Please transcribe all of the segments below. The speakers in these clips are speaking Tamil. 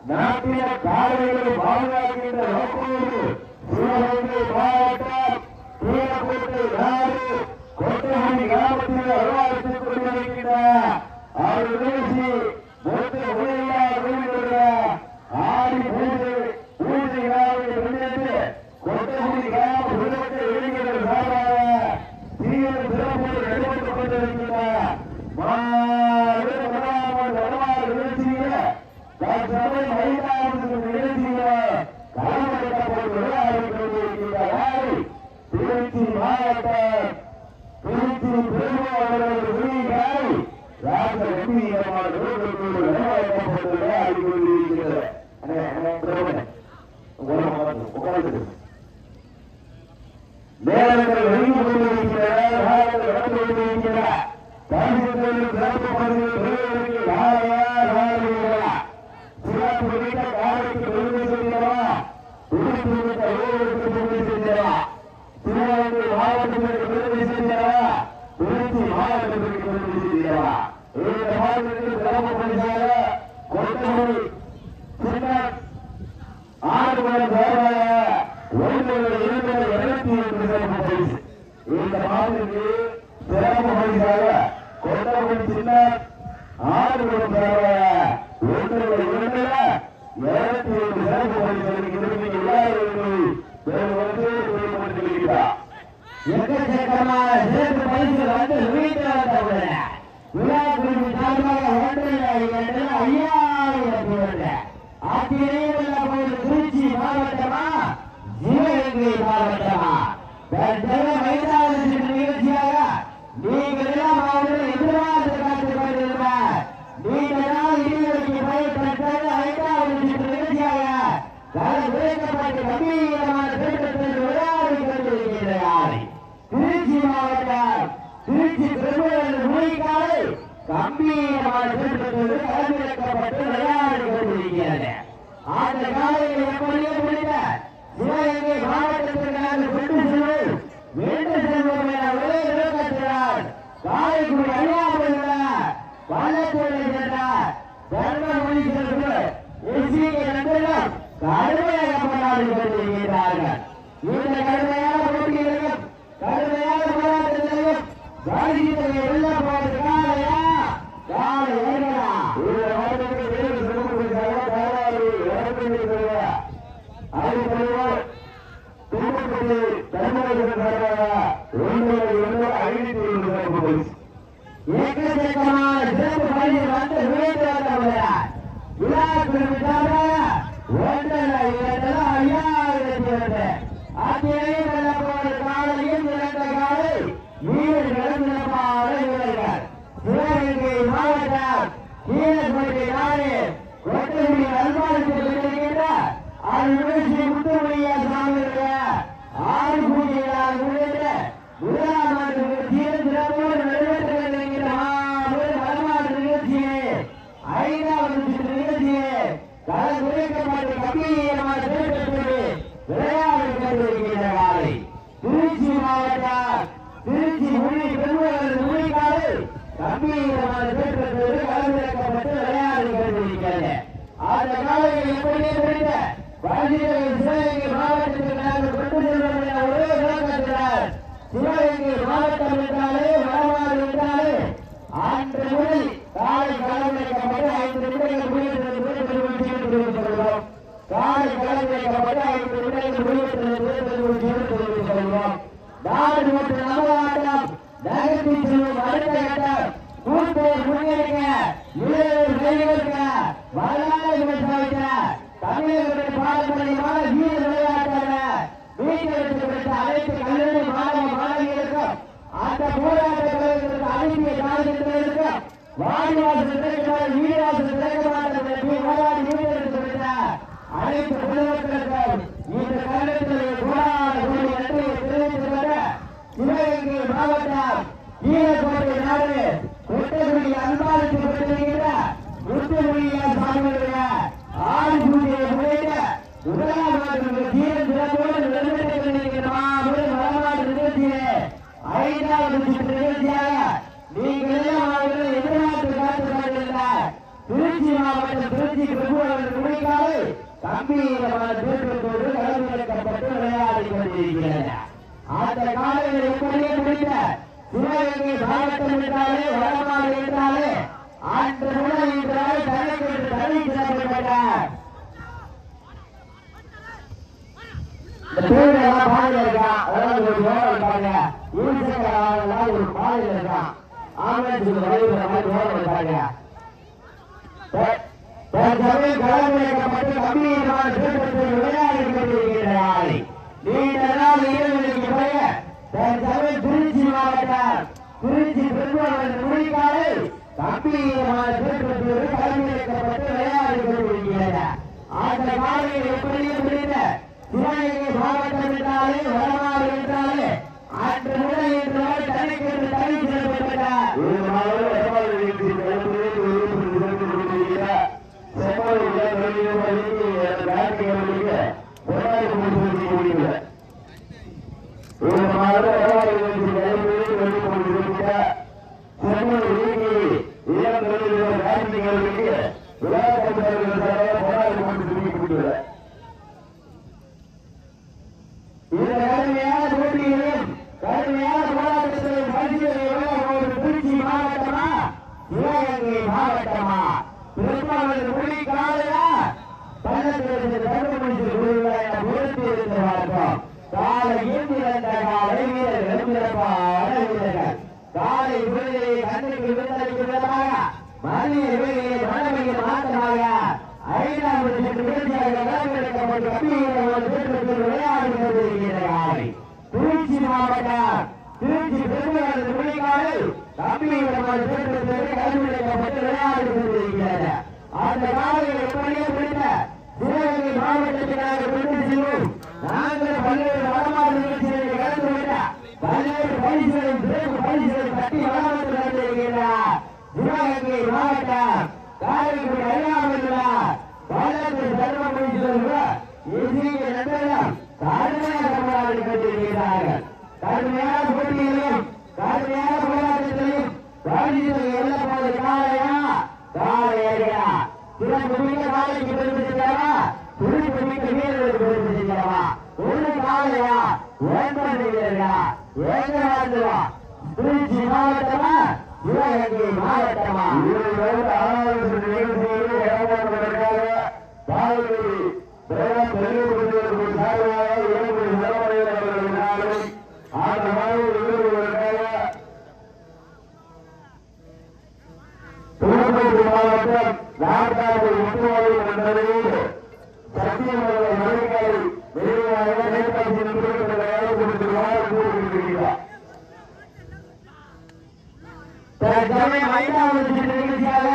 நாட்டிய காலைகளை பாதுகாக்கின்ற கோட்டமணி கிராமத்தில் அலுவலகத்துக் கொண்டிருக்கின்ற ஆடி பூஜை கோட்டமணி கிராம குடும்பத்தை இளைஞர்கள் சார்பாக தீவிர சிறப்பு நடைபெற்றுக் கொண்டிருக்கின்ற சபை ஐந்தாவது நிகழ்ச்சியில திருச்சி மாவட்டம் திருச்சி பெருமாள் ராஜ கம்பீரமான நேரங்கள் வெளியே இந்த மாதிரி சிறப்பு பரிசாக கொட்டகுடி சின்ன ஆறுபுரம் எக்கச்சக்கமான சிறப்பு பரிசுகள் வந்து வீட்டில் விழா குழுவின் சார்பாக 5000 ஆத்திரையில் திருச்சி மாவட்டமா சிவகங்கை மாவட்டமா நிகழ்ச்சியாக நீங்கள் எல்லாம் அவர்கள் எதிர்பார்த்து காத்துக் கொண்டிருந்த நீங்களால் இருவருக்கு பயன்பட்ட 5வது நிகழ்ச்சியாக குறைக்கப்பட்ட கம்பீரமான திட்டத்தில் விளையாடி கொண்டிருக்கிறார். திருச்சி மாவட்டம் திருச்சி பெருமையான மொழிக்காலை கம்பீரமான திட்டத்தில் கலந்துரைக்கப்பட்டு விளையாடி கொண்டிருக்கிறது. அந்த காலையில் எப்படியே முடிந்த சிவகங்கை மாவட்டத்திற்கான கொண்டு செல்வது வேண்டு செல்வம் என ஒரே இலக்கத்தினால் காரைக்குடி அணியாமல் பள்ளத்தூரை சென்ற தர்மமணி செல்வ நண்பர்கள் கடுமையாக போராடி கொண்டிருக்கிறார்கள். இந்த கடுமையான போட்டிகளையும் கடுமையான போராட்டத்திலையும் காந்தியை வெல்ல போவது காலையா காலை ஏறா எக்கச்சக்கமான சிறப்பு பணியில் வந்து விளையாடுகிறார். விழா குறிப்பிட்டாக 5000 ஆகிய காலையும் இறந்த காலை வீரர்கள் சிறப்பாக வீரர்கள் சிவகங்கை மாவட்டம் கீழப்பட்டி நாடு கொட்டகுடி அல்பாலத்தில் இருக்கின்ற அருள்மிகு முத்துமணிய சாமியுடைய 6 பூஜைகளால் முடிந்த முதலாம் ஆண்டு சிறப்போடு நடைபெற்று வருகின்ற வரலாற்று நிகழ்ச்சியே 5வது நிகழ்ச்சியே குறைக்கப்பட்ட கம்பீரமான விளையாடி கொண்டிருக்கின்ற காலை திருச்சி மாவட்டம் திருச்சி மொழிக்காலை கம்பீரமான கலந்துரைக்கப்பட்டு விளையாடி கொண்டிருக்கிறது. அந்த காலையை எப்படியே முடிந்த வாழ்க்கையை சிவகங்கை மாவட்டத்திற்கு நாங்கள் கொண்டு செல்வோம் என ஒரே நோக்கத்தினார் சிவகங்கை மாவட்டம் என்றாலே வடமாறு என்றாலே அன்று முதல் காலை களமிறக்கப்பட்டு 5 நிமிடங்கள் முடிவெடுத்துள்ளோம். காலை களமிறக்கப்பட்டு 5 நிமிடங்கள் முடிவெடுத்துள்ளோம். நாடு மற்றும் நவநாட்டம் நகர்த்தி செல்லும் அடுத்த கட்டம் கூட்டோர் முன்னேற்க இளைஞர் வரலாறு விவசாயிக்க தமிழகத்தின் பாரம்பரியமான வீர விளையாட்டான வீட்டிற்கு பெற்ற அனைத்து கல்லூரி மாணவ மாணவிகளுக்கும் அந்த போராட்ட கழகத்திற்கு அனுப்பிய காலத்தினருக்கும் வாடிவாசல் திறக்கமான வீரவாசல் திறக்கமான போராடி வீட்டிற்கு பெற்ற அனைத்து பொதுமக்களுக்கும் இந்த கழகத்தினுடைய போராட கோடி நன்றியை தெரிவித்துக் சிவகங்கை மாவட்டம் ஈரக்கோட்டை நாடு கொட்டகுடி அன்பாளுக்கு பெற்றிருக்கின்ற முத்துமொழியார் சாமியுடைய ஆடி பூஜையை முறையிட்ட முதலாம் நாட்டு தீரன் சிறப்போடு நிர்ணயிக்கின்ற வரலாற்று நிகழ்ச்சியிலே 5வது சுற்று நிகழ்ச்சியாக நீங்கள் எல்லாம் எதிர்நாட்டு காட்டுகிறார்கள். திருச்சி மாவட்டம் திருச்சி பிரபுவர்கள் முடிக்காது கம்பீரமான தீர்க்கத்தோடு களமிறக்கப்பட்டு விளையாடி கொண்டிருக்கிறது. அந்த காலையில் எப்படியே முடிந்த சிவகங்கை மாவட்டம் என்றாலே வடமாறு என்றாலே அன்று முதல் இன்றால் தனக்கு தனி சிறப்பிட்டார். பாதையில் இருக்கான், அதாவது ஒரு யோகம் இருக்காங்க, இருசக்கரம் ஒரு பாதையில் இருக்கான், ஆம்புலன்ஸுக்கு வழிபடுற மாதிரி யோகம் இருக்காங்க. தற்சமயம் களமிறக்கப்பட்டு கம்பீரமான தீர்க்கத்தில் விளையாடி கொண்டிருக்கிறார். நீண்ட நாள் இடைவெளிக்கு பிறகு தற்சமயம் திருச்சி மாவட்டம் திருச்சி பெருமாள் முடிக்காது கம்பீரமான தீர்க்கத்தோடு களமிறக்கப்பட்டு விளையாடி கொண்டிருக்கிறது. அந்த காலையில் எப்படியே முடிந்த சிவகங்கை மாவட்டம் என்றாலே வடமாறு என்றாலே அன்று முதல் என்றால் தனிக்கு தனி சிறப்பிட்டார். காலை விடுதலை கண்ணுக்கு விடுதலைக்கு மாற்றமாக 5வது நிகழ்ச்சியாக களமிறக்கப்பட்டு விளையாடி கொண்டிருக்கிறார். திருச்சி மாவட்டம் திருச்சி பெருமாள் முடிக்காது கம்பீரமான களமிறக்கப்பட்டு விளையாடி கொண்டிருக்கிறது. அந்த காலையில் எப்படியே முடிந்த சிவகங்கை மாவட்டத்திற்காக கொண்டு செல்லும் நாங்கள் பல்வேறு வடமாறு நிகழ்ச்சிகளை கலந்து விட்ட பல்வேறு பரிசுகளை சிறப்பு பரிசுகளை தட்டி வளர்ந்து கொண்டிருக்கிறார். சிவகங்கை மாவட்டம் காரைக்குடி அருகாமையில் பாலத்தை சர்வ பரிசுகள் கடுமையாக போராடி கொண்டிருக்கிறார்கள். கடுமையான போட்டியிலும் கடுமையான போராட்டத்திலும் வெல்லப்போது காலையா காலையா சிறப்பு மிக்க காலைக்கு பெருமிச்சிருக்கிறவா துடிப்பு மிக்க வீரர்களுக்கு பெருமிச்சிருக்கிறவா ஒரு காலையா 9 வீரர்களா எங்க வாழ்ந்துவா திருச்சி மாவட்டமா சிவகங்கை மாவட்டமா மாவட்டம் நான்காவது முத்துவாரி மண்டலத்தில் சத்தியமங்கல மலைக்காய் விரைவாக கூறியிருக்கிறார். தற்சமயம் 5வது நிகழ்ச்சியாக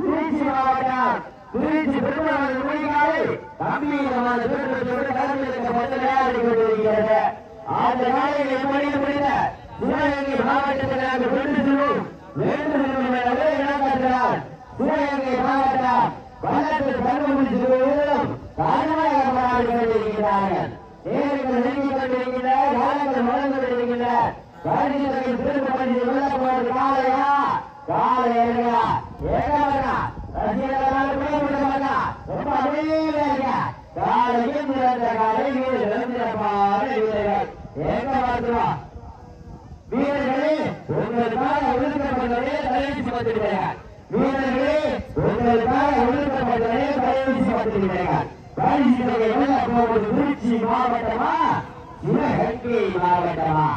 திருச்சி மாவட்டம் திருச்சி பெருமாள் முடிக்காது கம்பீரமான விளையாடி கொண்டிருக்கிறது. அந்த நாளில் எப்படி முடிந்த சிவகங்கை மாவட்டத்திற்கு கொண்டு செல்லும் வேண்டும் ஒரே இனக்காட்டுகிறார். சிவகங்கை மாவட்டம் பள்ளத்தில் சர்வமும் காரணமாக போராடி கொண்டிருக்கிறார்கள். நேர்கள் நெருங்கிக் கொண்டிருக்கின்ற காலங்கள் வளர்ந்து கொண்டிருக்கின்ற காலையா காலையா ஏகமகா ரசிகர்களால் விடப்பட்ட ரொம்ப அமைதியாக காலையில் நிறந்த காலை வீரர்கள் சிறப்பான வீரர்கள் ஏகமகா வீரர்களே உங்களுக்காக ஒழுக்கப்பட்டவரே தயவு சுமத்துகிறார். வீரர்களே உங்களுக்காக ஒழுக்கப்பட்டவரே தயவு சுமத்துகிறார். திருச்சி மாவட்டமா சிவகங்கை மாவட்டமா?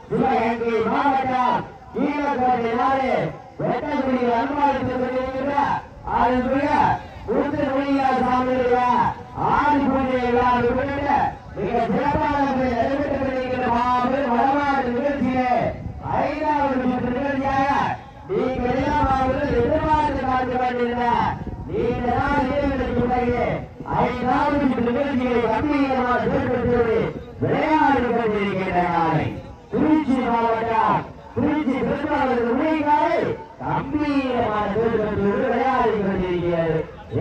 சிவகங்கை மாவட்டம் கீழக்கோட்டை நாடு வெட்டக்குடி அனுமதித்திருக்கிற அதனுடைய உத்தரமொழியா சாமியுடைய ஆடி பூஜை மிக சிறப்பான நடைபெற்றுக் கொண்டிருக்கிற மாபெரும் வடமாடு நிகழ்ச்சியிலே 5வது நிகழ்ச்சியாக நீங்கள் எல்லாம் எதிர்பார்த்து காத்து கொண்டிருந்த நீண்ட நாள் இடைவெளிக்கு பிறகு 5வது நிகழ்ச்சியை கம்பீரமாக செயல்படுத்துவது விளையாடி கொண்டிருக்கின்ற நாளை திருச்சி மாவட்டம் திருச்சி பெருமாள் உரைகாலை கம்பீரமான செயல்படுத்துவது விளையாடி கொண்டிருக்கிறது.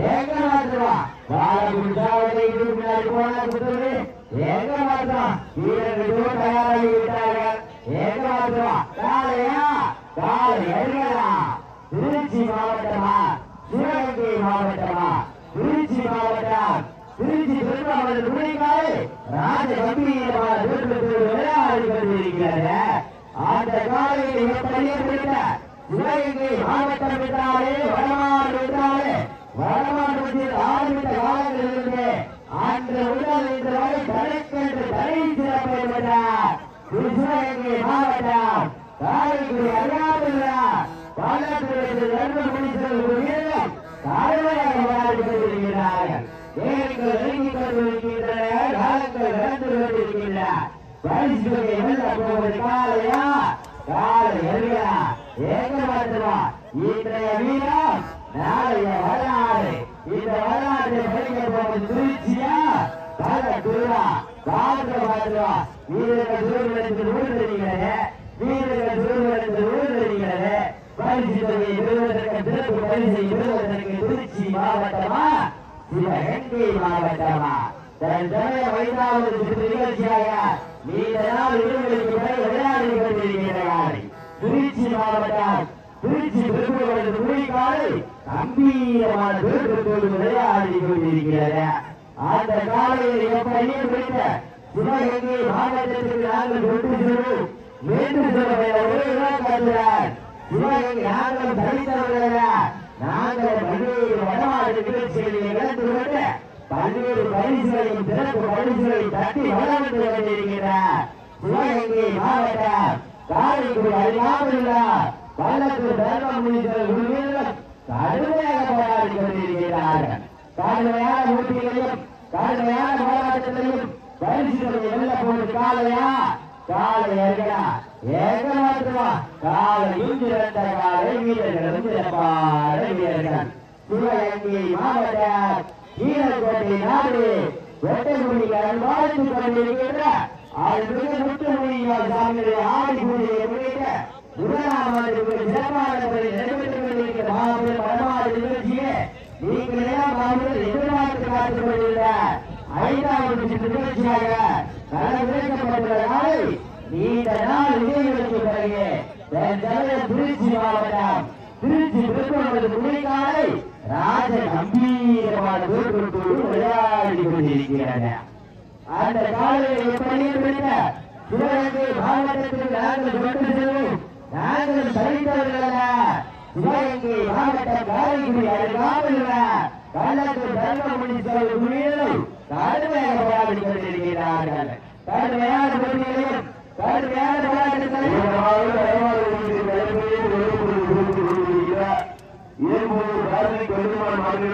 ஏகமாத்திரமா பாலகுண்டாவதை முன்னாடி போனது ஏகமாத்திரமா வீரர்கள் தயாராகிவிட்டார்கள். ஏகமாத்திரமா காலையா காலை அறிகளா? திருச்சி மாவட்டமா சிவகங்கை மாவட்டமா? திருச்சி மாவட்டம் திருச்சி பெருமாள் உரைகாலை ராஜ கம்பீரமான செயல்படுத்துவது விளையாடி கொண்டிருக்கிறது. அந்த காலையை எப்படியே பிடித்த சிவகங்கை மாவட்டம் என்றாலே வடமாடு என்றாலே வடமாட்டத்தில் ஆரம்பித்த காலங்களிலிருந்து அன்று முதல் இன்று வரை தனக்கென்று தனி சிறப்பு பெற்றார் சிவகங்கை மாவட்டம் காரைக்குடி அறியாதுள்ள பள்ளத்தில் நண்பர் முடித்தவர்கள் வீரர்கள் கடுமையாக விளையாடி கொண்டிருக்கிறார்கள். ஏழைகள் நெருங்கிக் கொண்டிருக்கின்றன. காலங்கள் நடந்து கொண்டிருக்கின்றன. பரிசுகளை வெல்ல போவது காலையா காலை அறியா? ஏகமாத்திரமா இன்றைய வீரம் நாளைய வரலாறு. இந்த வரலாற்றை படிக்க போவது திருச்சியா பல்லக்குடியா? பாத்திரமா வீரர்கள் சூழ்நிலைக்கு ஊர்வலிக்கிறது. வீரர்கள் சூழ்நிலைக்கு ஊர்வலிக்கிறது. பரிசு தொகையை பெறுவதற்கு சிறப்பு பரிசை பெறுவதற்கு திருச்சி மாவட்டமா சிவகங்கை மாவட்டமா? தன் சமய 5வது நிகழ்ச்சியாக நீண்ட நாள் இடைவெளிக்கு பிறகு விளையாடி கொண்டிருக்கிறார்கள். திருச்சி மாவட்டம் திருச்சி பெருமாள் உரைகாலை கம்பீரமான தோற்றத்தோடு விளையாடி கொண்டிருக்கிறது. அந்த காலையில் எப்படியே பிடித்த சிவகங்கை மாவட்டத்திற்கு நாங்கள் கொண்டு செல்வோம் மீண்டும் சொல்லுகிறார். சிவகங்கை நாங்கள் தனித்தவர்கள நாங்கள் பல்வேறு வடமாடு நிகழ்ச்சிகளை இழந்து கொண்டு பல்வேறு பரிசுகளையும் சிறப்பு பரிசுகளை தட்டி வளர்ந்து கொண்டிருக்கிறார். சிவகங்கை மாவட்டம் காரைக்குடி அறியாமல் பள்ளத்தில் தர்மம் முடித்தவர்கள் கடுமையாக போராடி கொண்டிருக்கிறார்கள். கடுமையான போட்டிகளையும் கடுமையான போராட்டத்திலையும் பரிசுகளை வெல்ல போது காலையா காலை அறிகளா? ஏகமாத்திரமா காலையும் சிறந்த காலை வீரர்களும் சிறப்பான வீரர்கள். சிவகங்கை மாவட்டம் கீழக்கோட்டை நாடு வெட்டக்குடிகள் வாழ்த்து கொண்டிருக்கின்ற அது முத்துமொழியால் சாமியுடைய ஆடி பூஜையை முன்னிட்ட முதலாம் ஆண்டு சிறப்பான முறையில் நடைபெற்றுக் கொண்டிருக்கிற மாபெரும் வடமாடு நிகழ்ச்சியே நீங்கள் எல்லாம் மாபெரும் எதிர்பார்த்து காத்துக் கொண்டிருந்த 5வது நிகழ்ச்சியாக களமிறக்கப்பட்டுள்ள நாளை நீண்ட நாள் இடைவெளிக்கு பிறகு திருச்சி மாவட்டம் திருச்சி பெருமாள் உரைகாலை ராஜ கம்பீரமான தோற்றத்தோடு விளையாடி கொண்டிருக்கிறது. அந்த காலையை எப்படியே பிடித்த சிவகங்கை மாவட்டத்திற்கு நாங்கள் கொண்டு செல்வோம். நாங்கள் சரிந்தவர்கள் சிவகங்கை மாவட்டம் காரைக்குடி அருகாமல் பள்ளத்தில் தர்மம் முடித்தவர்கள் வீரர்கள் கடுமையாக போராடி கொண்டிருக்கிறார்கள். கடுமையான போட்டிகளையும் கடுமையான போராட்டங்களையும் மாவட்டம் திருச்சி பெருமாள் மாவட்டம்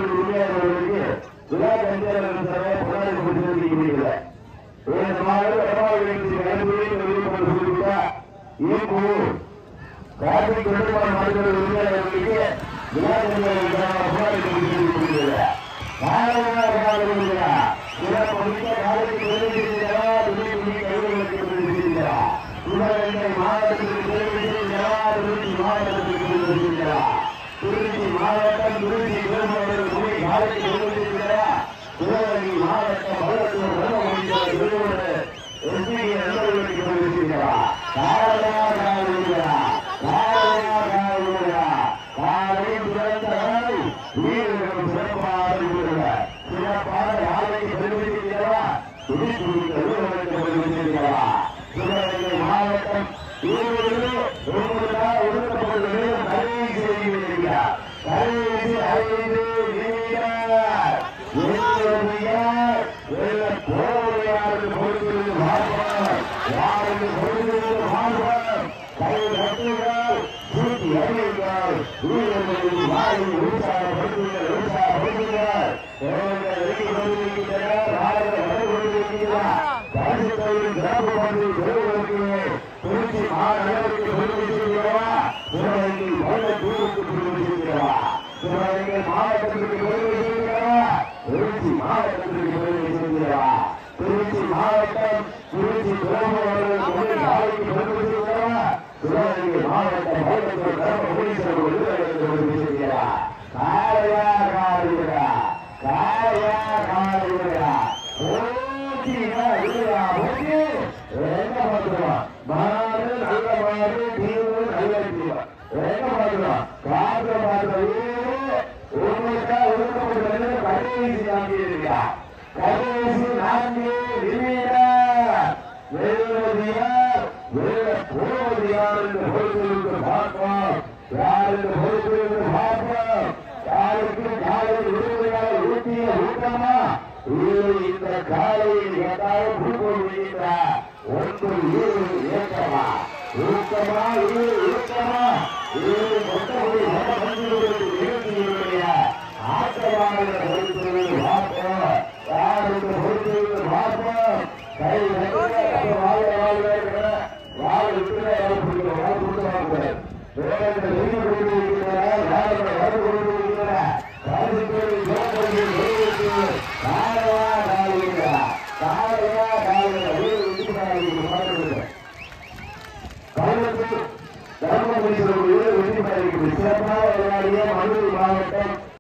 மாவட்டம் ஒதுக்கப்பட்டுள்ளது கடைசி இருக்கிறார். கடைசி 5 போராடு கொடுக்கிறது மாற்றம் யாருக்கு கொடுக்கிறது மாற்றம் கை கட்டுங்கள் சூட்டி அறிவிங்கள் வீரர்களின் வாயை உற்சாகப்படுத்துங்கள் உற்சாகப்படுத்துங்கள் திருச்சி மாநகருக்கு பெருமைக்கிறவா சிவகங்கை வல்லத்தூருக்கு பெருமைக்கிறவா சிவகங்கை மாவட்டத்திற்கு பெருமைக்கிறவா திருச்சி மாவட்டத்திற்கு பெருமைக்கிறவா திருச்சி மாவட்டம் திருச்சி துறைமுகங்களுக்கு பெருமைக்கிறவா சிவகங்கை மாவட்டம் வல்லத்தூர் பெருமைக்கிறவா காரையா காரியா காரையா காரியா என்ன பண்ணுவோம் மாறு நல்ல மாறு தீவு நல்ல தீவு என்ன பண்ணுவோம் காற்று மாற்றம் உங்களுக்கா ஒதுக்கப்பட்ட கடைசி நான்கு இருக்கா கடைசி நான்கு போவதியார் என்று பொறுத்திருந்து பார்ப்போம் யார் என்று பொறுத்திருந்து பார்ப்போம் யாருக்கு காலை விடுதலையாக ஊட்டிய ஊட்டமா இந்த காலையில் ஏதாவது புதுக்கொள்கின்ற ஒன்று ஏற்றமா ஊக்கமா ஊக்கமா மொத்தமுடைய ஆட்டமாக பொறுத்திருந்து பார்ப்போம் யாருக்கு பொறுத்திருந்து பார்ப்போம் கை வாழ் சிறப்பாக விளையாடிய மதுரை மாவட்டம்